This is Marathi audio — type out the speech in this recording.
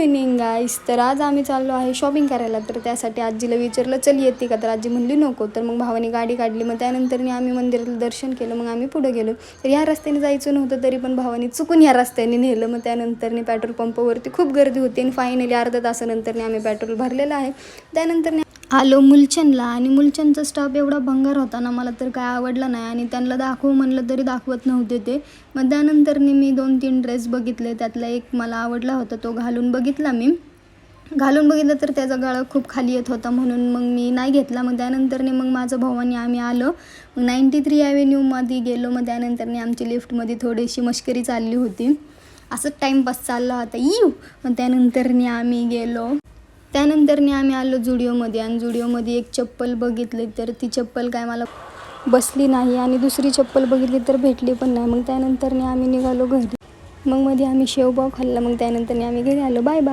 इव्हनिंग गाईस, तर आज आम्ही चाललो आहे शॉपिंग करायला. तर त्यासाठी आजीला विचारलं चल येते का, तर आजी म्हणली नको. तर मग भावाने गाडी काढली. मग त्यानंतर आम्ही मंदिरात दर्शन केलं. मग आम्ही पुढे गेलो. तर ह्या रस्त्याने जायचं नव्हतं, तरी पण भावाने चुकून ह्या रस्त्याने नेलं. मग त्यानंतर पेट्रोल पंपावरती खूप गर्दी होती आणि फायनली अर्ध्या तासानंतर आम्ही पेट्रोल भरलेलं आहे. त्यानंतर आलो मुलचंदला आणि मुलचंदचा स्टाफ एवढा भंगार होता ना, मला तर काय आवडलं नाही. आणि त्यांना दाखवू म्हणलं तरी दाखवत नव्हते ते. मग त्यानंतर मी 2-3 ड्रेस बघितले. त्यातला एक मला आवडला होता, तो घालून बघितला. तर त्याचा गळा खूप खाली येत होता, म्हणून मग मी नाही घेतला. मग त्यानंतर मग माझं भावाने आम्ही आलो. मग 93 ॲव्हेन्यूमध्ये गेलो. मग त्यानंतर आमची लिफ्टमध्ये थोडीशी मस्करी चालली होती, असंच टाईमपास चालला होता. मग त्यानंतर आम्ही गेलो. त्यानंतर आम्ही आलो जुडिओमध्ये आणि जुडिओमध्ये एक चप्पल बघितली. तर ती चप्पल काय मला बसली नाही आणि दुसरी चप्पल बघितली तर भेटली पण नाही. मग त्यानंतर आम्ही निघालो घरी. मग मध्ये आम्ही शेवभाव खाल्ला. मग त्यानंतर आम्ही घरी आलो. Bye bye.